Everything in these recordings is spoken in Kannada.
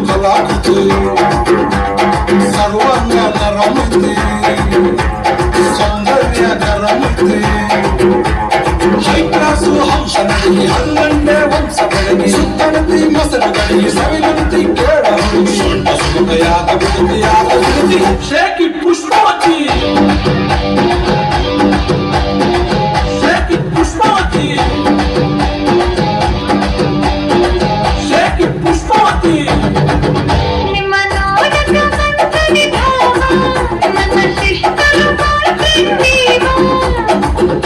ಕಲಾಕೃತಿ ಸರ್ವಾಂಗ ನರಮಿತಿ ಸೌಂದರ್ಯ ಕರಮಿತಿ ಹೈಕ್ಲಾಸು ಹಂಸ ನಡಿಗೆ ಹಲ್ಲಂಡೆ ವಂಶ ಬೆಳಗಿ ಸುತ್ತಣತಿ ಮೊಸರುಗಳಿಗೆ ಸವಿಲಂತಿ ಕೇಳ ಸೊಂಟ ಸುಖ ಯಾಕ ಬಿಡುತ್ತಿ ಯಾಕ ಬಿಡುತ್ತಿ shaky Pushpavati shaky Pushpavati shaky Pushpavati ನಿಮ್ಮ ನೋಡಕ ಮಂಕನಿ ಭಾವ ನನ್ನ ಶಿಷ್ಟರು ಮಾಡ್ತಿದ್ದೀವ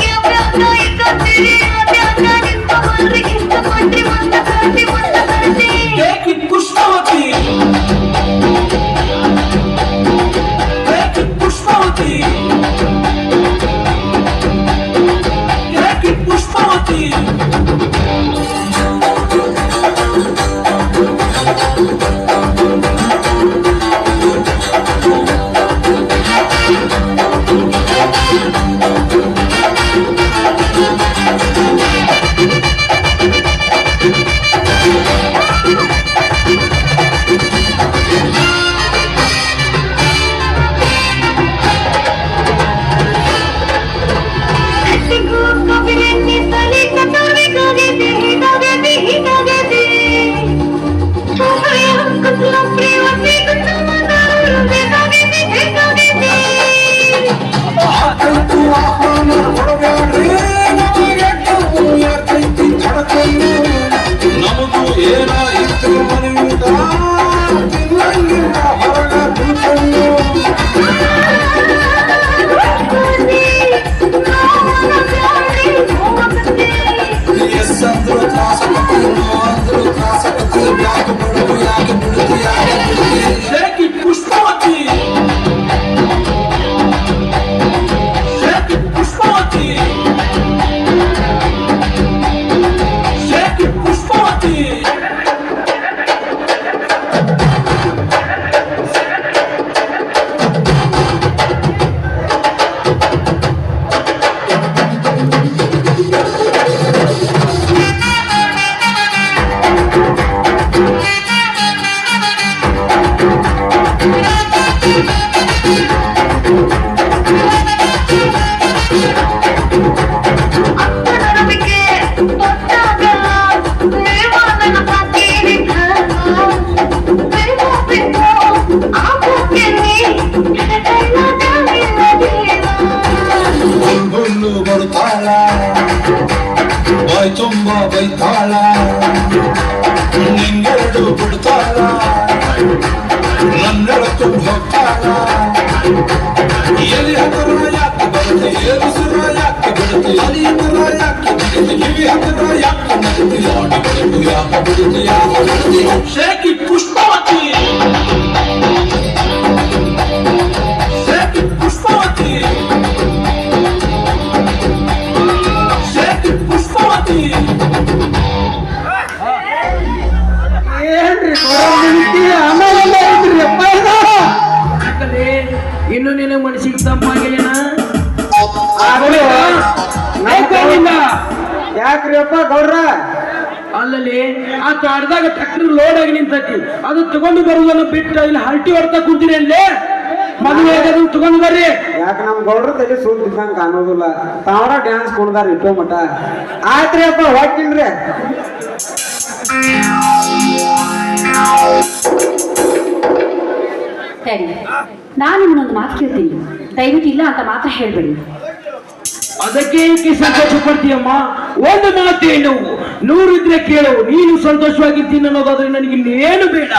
ಯಾವ್ಯಾವ್ದ ಇಕ್ಕತ್ತೀರಿ ಯಾವ್ಯಾವ್ದ ನಿಂತವಲ್ರಿ ಇಷ್ಟಪಟ್ರಿ ಮುಂದ ಕಳ್ಸಿ shaky Pushpavati shaky Pushpavati shaky Pushpavati ನಮಗೂ ಏನಾಯಿತು ಮನೆಯುಟ ತಿನ್ನಂಗಿಲ್ಲ ಹೊರಗ ತಿಳ್ಕೊಂಡು ಎಸ್ ಅಂದ್ರು ತ್ರಾಸಕತಿ ನೋ ಅಂದ್ರು ತ್ರಾಸಕತಿ ಯಾಕೆ ಬಿಡುದು ಯಾಕೆ ಬಿಡುದು ಯಾಕೆ ಬಿಡುದು shaky Pushpavati shaky Pushpavati shaky Pushpavati ಬರ್ತಾಳ ಬಾಯ್ ತುಂಬ ಬೈತಾಳ ನಿಂಗೆರಡು ಬಿಡ್ತಾಳ ನನ್ನೆಳ ತುಂಬ ಹೋಗ್ತಾಳ ಎಲ್ಲಿ ಹತ್ರ ಯಾಕೆ ಬರುತ್ತೆ ಏರುಸುರ ಯಾಕೆ ಬಿಡುತ್ತೆ ಎಲ್ಲಿ ಹತ್ರ ಯಾಕೆ ಬಿಡುತ್ತೆ ಕಿವಿ ಹತ್ರ ಯಾಕೆ ನಡುತ್ತೆ ಆಡಿ ಬಿಡುತ್ತೆ ಯಾಕೆ ಬಿಡುತ್ತೆ ಯಾಕೆ ಬಿಡುತ್ತೆ shaky Pushpavati shaky Pushpavati shaky Pushpavati ಏನ್ರಿ ಆಮೇಲೆ ಅಪ್ಪ ಇನ್ನು ನಿನ್ನ ಮನಸ್ಸಿಗೆ ತಪ್ಪಾಗಿಲ್ಲ ಯಾಕ್ರಿ ಅಪ್ಪ ಗೌಡ್ರ ಅಲ್ಲಲ್ಲಿ ಆ ತೋಟದಾಗ ಟ್ರ್ಯಾಕ್ಟರ್ ಲೋಡ್ ಆಗಿ ನಿಂತೈತಿ ಅದು ತಗೊಂಡು ಬರುವುದನ್ನು ಬಿಟ್ಟು ಇಲ್ಲಿ ಹಲ್ಟಿ ಹೊಡ್ತಾ ಕೂತೀನಿ ಅಲ್ಲಿ ಮದುವೆ ಅದು ತಗೊಂಡು ಬರ್ರಿ ಯಾಕೆ ನಮ್ ಗೌಡ್ರ ತಲೆ ಸುದ್ದಿದ್ದಂಗ ಕಾಣೋದಿಲ್ಲ ತಾವ್ರ ಡ್ಯಾನ್ಸ್ ಕುಣ್ದಾರ ಇಟ್ಟೋ ಮಟ ಆಯ್ತ್ರಿ ಅಪ್ಪ ಹೋಗ್ತೀನ್ರಿ ಸರಿ ನಾನು ನಿಮ್ಮನ್ನೊಂದು ಮಾತು ಕೇಳ್ತೀನಿ ದಯವಿಟ್ಟು ಇಲ್ಲ ಅಂತ ಮಾತ್ರ ಹೇಳ್ಬೇಡಿ ಅದಕ್ಕೆ ಏಕೆ ಸಂತೋಷ ಪಡ್ತೀಯಮ್ಮ ಒಂದು ಮಾತೇನು 100 ಇದ್ರೆ ಕೇಳು ನೀನು ಸಂತೋಷವಾಗಿದ್ದೀನಿ ಅನ್ನೋದಾದ್ರೆ ನನಗೆ ಇನ್ನೇನು ಬೇಡ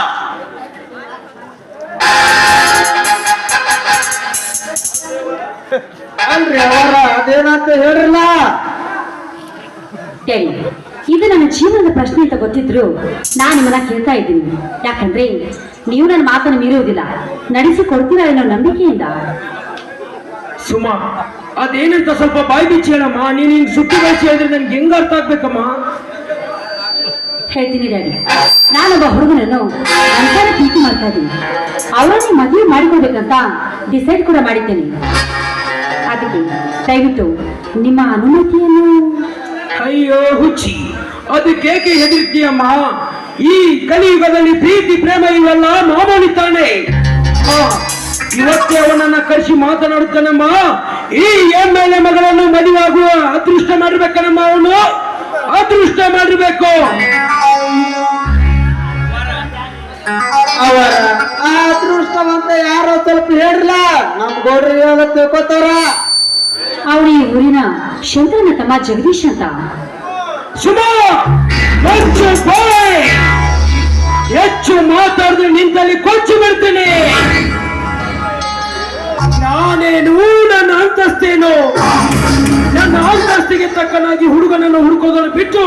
ಅಲ್ರಿ ಅವರ ಅದೇನಂತ ಹೇಳಿರಲ್ಲ ಸರಿ ಇದು ನನ್ನ ಜೀವನದ ಪ್ರಶ್ನೆ ಅಂತ ಗೊತ್ತಿದ್ರು ನಾನು ನಿಮ್ಮನ್ನ ಕೇಳ್ತಾ ಇದ್ದೀನಿ ಯಾಕಂದ್ರೆ ನೀವು ನನ್ನ ಮಾತನ್ನು ಮೀರುವುದಿಲ್ಲ ನಡೆಸಿಕೊಡ್ತೀರಾ ಅನ್ನೋ ನಂಬಿಕೆಯಿಂದ ಸುಮಾ ಅದೇನಂತ ಸ್ವಲ್ಪ ಬಾಯಿ ಬಿಚ್ಚಿ ಹೇಳಮ್ಮ ನೀನು ಹಿಂಗ್ ಸುಟ್ಟಿ ಬಯಸಿ ಹೇಳಿದ್ರೆ ನನ್ಗೆ ಹೆಂಗ ಅರ್ಥ ಆಗ್ಬೇಕಮ್ಮ ಹೇಳ್ತೀನಿ ಡ್ಯಾಡಿ ನಾನೊಬ್ಬ ಹುಡುಗನನ್ನು ಅಂತರ ಪ್ರೀತಿ ಮಾಡ್ತಾ ಇದ್ದೀನಿ ಅವರನ್ನು ಮದುವೆ ಮಾಡಿಕೊಡ್ಬೇಕಂತ ಡಿಸೈಡ್ ಕೂಡ ಮಾಡಿದ್ದೇನೆ ಅದಕ್ಕೆ ದಯವಿಟ್ಟು ನಿಮ್ಮ ಅನುಮತಿಯನ್ನು ಅಯ್ಯೋ ಹುಚ್ಚಿ ಅದಕ್ಕೇಕೆ ಹೆದರ್ತೀಯಮ್ಮ ಈ ಕಲಿಯುಗದಲ್ಲಿ ಪ್ರೀತಿ ಪ್ರೀತಿ ಪ್ರೇಮ ಇವೆಲ್ಲ ಮಾಮೂಲಿ ತಾನೆ. ಇವತ್ತೇ ಅವನನ್ನ ಕರೆಸಿ ಮಾತನಾಡುತ್ತಾನಮ್ಮ. ಈ ಎಮ್ಮೆಲೆ ಮಗಳನ್ನು ಮದುವೆಯಾಗುವ ಅದೃಷ್ಟ ಮಾಡಿರ್ಬೇಕನಮ್ಮ. ಅವನು ಅದೃಷ್ಟ ಮಾಡಿರ್ಬೇಕು. ಅವರ ಆ ಅದೃಷ್ಟವಂತ ಯಾರೋ ಸ್ವಲ್ಪ ಹೇಳ್ರಲ್ಲ, ನಮ್ ಗೌಡ್ರಿಗೆ ಹೇಳ ತಿಳ್ಕೊತಾರ. ಅವಳು ಈ ಊರಿನ ಶಂಕರನ ತಮ್ಮ ಜಗದೀಶ್ ಅಂತ. ಸುಮಾ ಹೆಚ್ಚು ಮಾತಾಡಿದ್ರೆ ನಿಂತಲ್ಲಿ ಕೊಚ್ಚಿ ಬಿಡ್ತೀನಿ. ನಾನೇನು, ನನ್ನ ಅಂತಸ್ತೇನು, ನನ್ನ ಅಂತಸ್ತಿಗೆ ತಕ್ಕನಾಗಿ ಹುಡುಗನನ್ನು ಹುಡುಕೋದನ್ನು ಬಿಟ್ಟು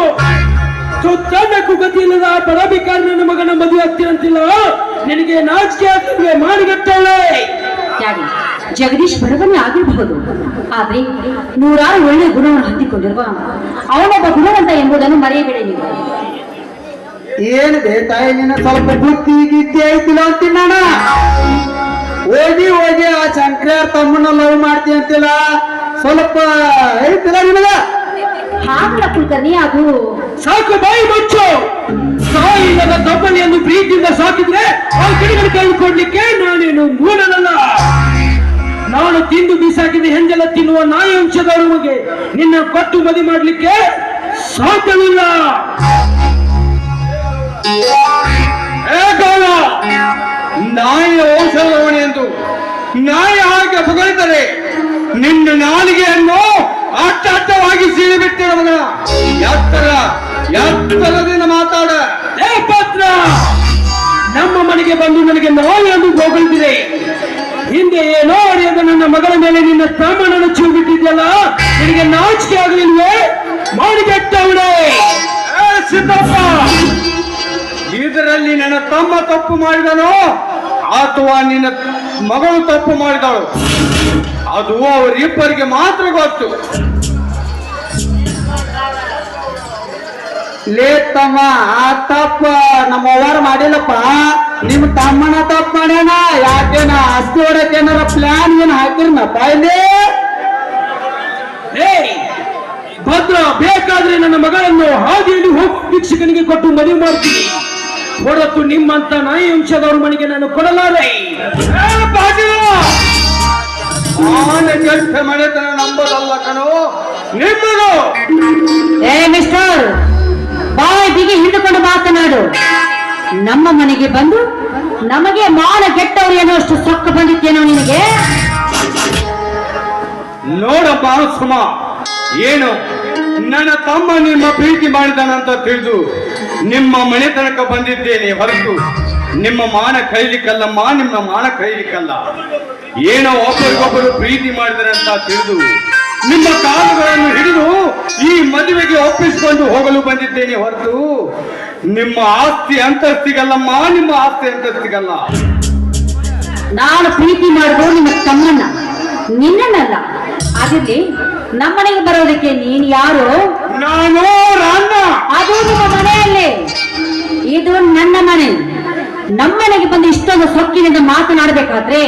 ಸುತ್ತನ್ನಕ್ಕೂ ಗತಿ ಇಲ್ಲದ ಬಡಬಿಕಾರ ನನ್ನ ಮಗನ ಮದುವೆ ಆಗ್ತೀರಂತಿಲ್ಲ. ನಿನಗೆ ನಾಚಿಕೆ ಆಗ್ತಿವೆ ಮಾಡಿಗಟ್ಟಳೆ. ಡ್ಯಾಡಿ, ಜಗದೀಶ್ ಬಡವನೇ ಆಗಿರಬಹುದು, ಆದ್ರೆ ನೂರಾರು ಒಳ್ಳೆಯ ಗುಣವನ್ನು ಹೊಂದಿಕೊಂಡಿರುವ ಅವನೊಬ್ಬ ಗುಣವಂತ ಎಂಬುದನ್ನು ಮರೆಯಬೇಡಿ ನೀವು. ಏನಿದೆ ತಾಯಿ, ನಿನ್ನ ಸ್ವಲ್ಪ ಬುದ್ಧಿ ಗಿದ್ದಿ ಐತಿಲ್ಲ ಅಂತೀನಿ ನಾನು. ಹೋಗಿ ಹೋಗಿ ಆ ಶಂಕರ ತಮ್ಮನ ಲವ್ ಮಾಡ್ತೀನಿ ಅಂತಿಲ್ಲ, ಸ್ವಲ್ಪ ಐತಿಲ್ಲ ನಿನಗ? ಹಾಗಲ್ಲ ಕುಲಕರ್ಣಿ, ಅದು ಸಾಕು, ಬಾಯಿ ಮುಚ್ಚು. ತಾಯಿ ನನ್ನ ತಮ್ಮನಿಯನ್ನು ಪ್ರೀತಿಯಿಂದ ಸಾಕಿದ್ರೆ ಆ ಗಿಡಗಳು ಕೈಕೊಡ್ಲಿಕ್ಕೆ ನಾನೇನು ಮೂಢನಲ್ಲ. ನಾನು ತಿಂದು ಬೀಸಾಕಿದ ಹೆಂಜಲ ತಿನ್ನುವ ನಾಯಿ ವಂಶದವರ ಬಗ್ಗೆ ನಿನ್ನ ಕೊಟ್ಟು ಮದುವೆ ಮಾಡ್ಲಿಕ್ಕೆ ಸಾಧ್ಯವಿಲ್ಲ. ನಾಯಿಯ ವಂಶದವಣೆ ಎಂದು ನಾಯಿ ಹಾಗೆ ಹೊಗಳಿದರೆ ನಿನ್ನ ನಾಲಿಗೆಯನ್ನು ಅಟ್ಟವಾಗಿ ಸೀಳಿಬಿಟ್ಟಿರ ಮಗನ. ಎತ್ತರದಿಂದ ಮಾತಾಡ. ಪತ್ರ ನಮ್ಮ ಮನೆಗೆ ಬಂದು ನನಗೆ ನಾಯಿ ಎಂದು ಹೊಗಳಿದಿದೆ. ಹಿಂದೆ ಏನೋ ಅಡಿಯದ ನನ್ನ ಮಗಳ ಮೇಲೆ ನಿನ್ನ ತಮ್ಮನನ್ನು ಚೂಬಿಟ್ಟಿದ್ಯಲ್ಲ, ನಿನಗೆ ನಾಚಿಕೆ ಆಗಲಿಲ್ವೇ? ಮಾಡಿಗೆಟ್ಟವಳೆ ಸಿದ್ದಪ್ಪ. ಇದರಲ್ಲಿ ನನ್ನ ತಮ್ಮ ತಪ್ಪು ಮಾಡಿದನೋ ಅಥವಾ ನಿನ್ನ ಮಗಳು ತಪ್ಪು ಮಾಡಿದಳು, ಅದು ಅವರಿಬ್ಬರಿಗೆ ಮಾತ್ರ ಗೊತ್ತು. ಲೇ ತಮ್ಮ, ಆ ತಪ್ಪ ನಮ್ಮವ್ವಾರ ಮಾಡಿಲ್ಲಪ್ಪ, ನಿಮ್ ತಮ್ಮನ ತಪ್ಪು ಮಾಡ್ಯಾನ. ಯಾಕೇನ ಆಸ್ತಿ ಹೊಡಕ್ ಏನಾರ ಪ್ಲಾನ್ ಏನ್ ಹಾಕಿರ್ನಪ್ಪ ಇಲ್ಲಿ? ಭದ್ರ, ಬೇಕಾದ್ರೆ ನನ್ನ ಮಗಳನ್ನು ಹಾದಿಯಲ್ಲಿ ಹೋಗಿ ಶಿಕ್ಷಕನಿಗೆ ಕೊಟ್ಟು ಮದುವೆ ಮಾಡ್ತೀನಿ, ಹೊರತು ನಿಮ್ಮಂತ ನಾಯಿ ವಂಶದವ್ರ ಮನೆಗೆ ನಾನು ಕೊಡಲಾರೆ. ಕೆಟ್ಟ ಮನೆತನ ನಂಬೋದಲ್ಲ ಕಣೋ ನಿಮ್ಮದು. ಏ ಮಿಸ್ಟರ್, ಬಾಯಿ ಬಿಗಿ ಹಿಡಿದುಕೊಂಡು ಮಾತನಾಡು. ನಮ್ಮ ಮನೆಗೆ ಬಂದು ನಮಗೆ ಮಾನ ಕೆಟ್ಟವರು ಏನೋ ಅಷ್ಟು ಸೊಕ್ಕ ಬಂದಿತ್ತೇನೋ ನಿನಗೆ? ನೋಡಪ್ಪ ಸುಮ, ಏನು ನನ್ನ ತಮ್ಮ ನಿಮ್ಮ ಪ್ರೀತಿ ಮಾಡಿದಾನಂತ ತಿಳಿದು ನಿಮ್ಮ ಮನೆ ತನಕ ಬಂದಿದ್ದೇನೆ, ಹೊರತು ನಿಮ್ಮ ಮಾನ ಕೈಲಿಕ್ಕಲ್ಲಮ್ಮ, ನಿಮ್ಮ ಮಾನ ಕೈಲಿಕ್ಕಲ್ಲ. ಏನೋ ಒಬ್ಬರಿಗೊಬ್ಬರು ಪ್ರೀತಿ ಮಾಡಿದರೆ ಅಂತ ತಿಳಿದು ನಿಮ್ಮ ಕಾಲುಗಳನ್ನು ಹಿಡಿದು ಈ ಮದುವೆಗೆ ಒಪ್ಪಿಸಿಕೊಂಡು ಹೋಗಲು ಬಂದಿದ್ದೇನೆ, ಹೊರತು ನಿಮ್ಮ ಆಸ್ತಿ ಅಂತಸ್ತಿಗಲ್ಲಮ್ಮ, ನಿಮ್ಮ ಆಸ್ತಿ ಅಂತಸ್ತಿಗಲ್ಲ. ನಾನು ಪ್ರೀತಿ ಮಾಡೋದು ನಿಮ್ಮ ತಮ್ಮನ್ನ, ನಿನ್ನನ್ನಲ್ಲ. ಅದಿರ್ಲಿ, ನಮ್ಮನೆಗೆ ಬರೋದಕ್ಕೆ ನೀನ್ ಯಾರು? ನಾನು ರಾಣ್ಣ. ಅದು ನಿಮ್ಮ ಮನೆಯಲ್ಲಿ, ಇದು ನನ್ನ ಮನೆ. ನಮ್ಮನೆಗೆ ಬಂದು ಇಷ್ಟೊಂದು ಸೊಕ್ಕಿನಿಂದ ಮಾತನಾಡಬೇಕಾದ್ರೆ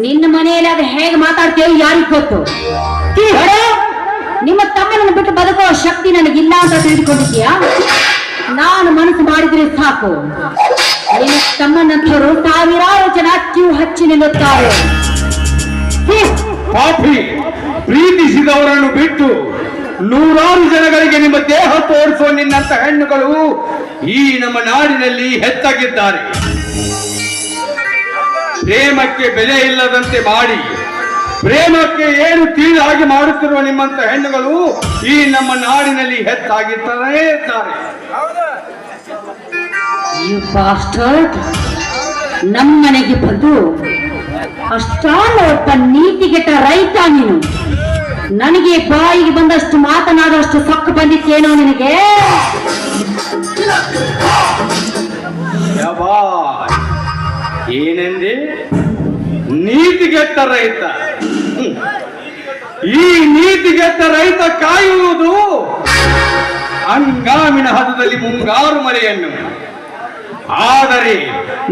ನಿನ್ನ ಮನೆಯಲ್ಲಿ ಅದು ಹೇಗೆ ಮಾತಾಡ್ತೇವೆ ಯಾರಿಗ್ ಗೊತ್ತು? ನಿಮ್ಮ ತಮ್ಮನನ್ನು ಬಿಟ್ಟು ಬದುಕುವ ಶಕ್ತಿ ನನಗಿಲ್ಲ ಅಂತ ತಿಳಿದುಕೊಂಡಿದ್ಯಾ? ನಾನು ಮನಸ್ಸು ಮಾಡಿದ್ರೆ ಸಾಕು, ನಿನ್ನ ತಮ್ಮನಂತವರು ಸಾವಿರಾರು ಜನ ಕ್ಯೂ ಹಚ್ಚಿ ನಿಲ್ಲುತ್ತಾರೆ. ಪಾಪಿ, ಪ್ರೀತಿಸಿದವರನ್ನು ಬಿಟ್ಟು ನೂರಾರು ಜನಗಳಿಗೆ ನಿಮ್ಮ ದೇಹ ತೋರಿಸುವ ನಿನ್ನಂತ ಹೆಣ್ಣುಗಳು ಈ ನಮ್ಮ ನಾಡಿನಲ್ಲಿ ಹೆಚ್ಚಾಗಿದ್ದಾರೆ. ಪ್ರೇಮಕ್ಕೆ ಬೆಲೆ ಇಲ್ಲದಂತೆ ಮಾಡಿ, ಪ್ರೇಮಕ್ಕೆ ಏನು ತಿಳಿದ ಹಾಗೆ ಮಾಡುತ್ತಿರುವ ನಿಮ್ಮಂತ ಹೆಣ್ಣುಗಳು ಈ ನಮ್ಮ ನಾಡಿನಲ್ಲಿ ಹೆಚ್ಚಾಗಿರ್ತಾರೇ ಇದ್ದಾರೆ. ನಮ್ಮನೆಗೆ ಬಂದು ಅಷ್ಟಾಲ ಒಬ್ಬ ನೀತಿಗೆಟ್ಟ ರೈತ ನೀನು. ನನಗೆ ಬಾಯಿಗೆ ಬಂದಷ್ಟು ಮಾತನಾಡುವಷ್ಟು ಸೊಕ್ಕು ಬಂದಿತ್ತೇನೋ ನಿನಗೆ? ಏನೆಂದೆ? ನೀತಿಗೆಟ್ಟ ರೈತ. ಈ ನೀತಿಗೆಟ್ಟ ರೈತ ಕಾಯುವುದು ಹಂಗಾಮಿನ ಹದದಲ್ಲಿ ಮುಂಗಾರು ಮಳೆಯನ್ನು. ಆದರೆ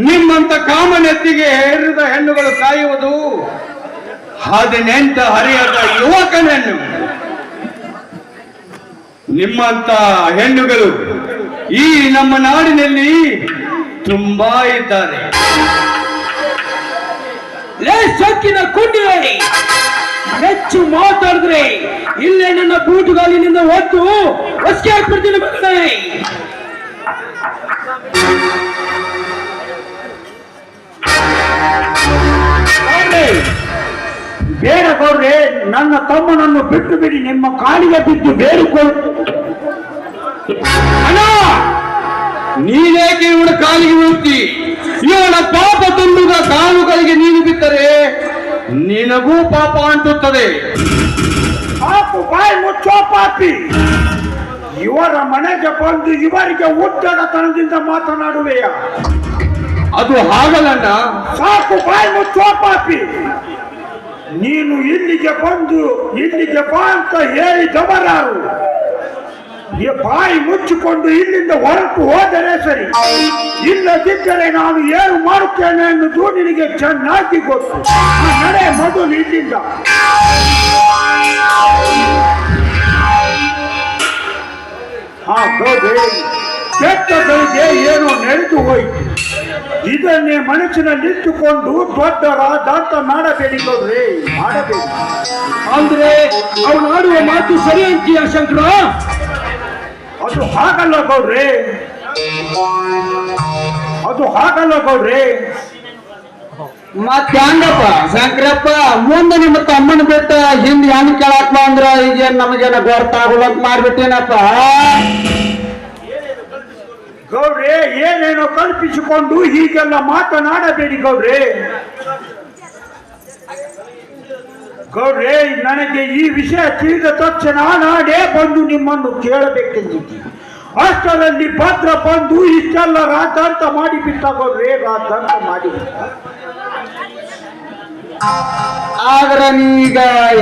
ನಿಮ್ಮಂತ ಕಾಮನೆತ್ತಿಗೆ ಹೇರಿದ ಹೆಣ್ಣುಗಳು ಕಾಯುವುದು 18 ಹರಿಯದ ಯುವಕನನ್ನು. ನಿಮ್ಮಂತ ಹೆಣ್ಣುಗಳು ಈ ನಮ್ಮ ನಾಡಿನಲ್ಲಿ ತುಂಬಾ ಇದ್ದಾರೆ. ಲೇ ಸೊಕ್ಕಿನ ಕುಂಡಿ ಹೆಚ್ಚು ಮಾತಾಡಿದ್ರೆ ಇಲ್ಲೇ ನನ್ನ ಬೂಟುಗಾಲಿನಿಂದ ಒದ್ದು ಹೊಸಿಗೆ ಹಾಕ್ಬಿಡ್ತೀನಿ ಮಗನೇ. ಬೇಡ ಗೌಡ್ರೆ, ನನ್ನ ತಮ್ಮನನ್ನು ಬಿಟ್ಟು ಬಿಡಿ, ನಿಮ್ಮ ಕಾಲಿಗೆ ಬಿದ್ದು ಬೇಡಿಕೊಳ್ಳು. ಅಣ್ಣ, ನೀನೇಕೆ ಇವನ ಕಾಲಿಗೆ ಬೀಳ್ತಿ? ಇವನ ಪಾಪ ತುಂಬುವ ಕಾಲುಗಳಿಗೆ ನೀನು ಬಿದ್ದರೆ ನಿನಗೂ ಪಾಪ ಅಂಟುತ್ತದೆ. ಪಾಪು ಬಾಯಿ ಮುಚ್ಚೋ ಪಾಪಿ, ಇವರ ಮನೆಗೆ ಬಂದು ಇವರಿಗೆ ಉದ್ದಡತನದಿಂದ ಮಾತನಾಡುವೆಯ? ಅದು ಹಾಗಲ್ಲಣ್ಣ. ಸಾಕು ಬಾಯಿ ಮುಚ್ಚೋ ಪಾಪಿ, ನೀನು ಇಲ್ಲಿಗೆ ಬಂದು ಇಲ್ಲಿಗೆ ಬಾ ಅಂತ ಹೇಳಿದವರಾರು? ಈ ಬಾಯಿ ಮುಚ್ಚಿಕೊಂಡು ಇಲ್ಲಿಂದ ಹೊರಟು ಹೋದರೆ ಸರಿ, ಇಲ್ಲದಿದ್ದರೆ ನಾನು ಏನು ಮಾಡುತ್ತೇನೆ ಅನ್ನೋದು ನಿನಗೆ ಚೆನ್ನಾಗಿ ಗೊತ್ತು. ನಡೆ ಮೊದಲು ಇಲ್ಲಿಂದ. ಹಾ ಗೌಡ್ರೆ, ಕೆಟ್ಟಗಳಿಗೆ ಏನೋ ನಡೆದು ಹೋಯಿತು. ಇದನ್ನೇ ಮನಸ್ಸಿನಲ್ಲಿಟ್ಟುಕೊಂಡು ದೊಡ್ಡರಾದಂತ ಮಾಡಬೇಡಿ ಗೌಡ್ರೆ, ಮಾಡಬೇಡಿ. ಅಂದ್ರೆ ಅವನಾಡುವ ಮಾತು ಸರಿ ಅಂತೀಯ ಶಂಕರ? ಅದು ಹಾಗಲ್ಲ ಗೌಡ್ರೆ, ಅದು ಹಾಗಲ್ಲ ಗೌಡ್ರೆ. ಮತ್ತೆ ಹಂಗಪ್ಪ ಶಂಕರಪ್ಪ, ಮುಂದೆ ನಿಮ್ಮ ತಮ್ಮನ ಬಿಟ್ಟ ಹಿಂದ್ ಹೆಣ್ಣು ಕೇಳಾಕ ಅಂದ್ರ ಈಗ ನಮಗೇನ ಗೊತ್ತಾಗುವಂತ ಮಾಡ್ಬಿಟ್ಟೇನಪ್ಪ. ಗೌಡ್ರೆ, ಏನೇನೋ ಕಲ್ಪಿಸಿಕೊಂಡು ಹೀಗೆಲ್ಲ ಮಾತನಾಡಬೇಡಿ ಗೌಡ್ರೆ. ಗೌಡ್ರೆ, ನನಗೆ ಈ ವಿಷಯ ತಿಳಿದ ತಕ್ಷಣ ನಾನೇ ಬಂದು ನಿಮ್ಮನ್ನು ಕೇಳಬೇಕೆಂದಿದ್ದೆ. ಅಷ್ಟರಲ್ಲಿ ಭದ್ರ ಬಂದು ಇಷ್ಟೆಲ್ಲ ರಾಧಾಂತ ಮಾಡಿಬಿಟ್ಟ ಗೌಡ್ರೆ, ರಾಧಾಂತ ಮಾಡಿಬಿಟ್ಟ. ಆದ್ರ ನೀಗ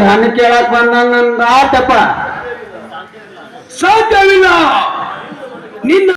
ಹೆಣ್ಣು ಕೇಳಾಕ್ ಬಂದಂಗ ಆತಪ್ಪ. ಸಾಧ್ಯವಿಲ್ಲ. ನಿನ್ನ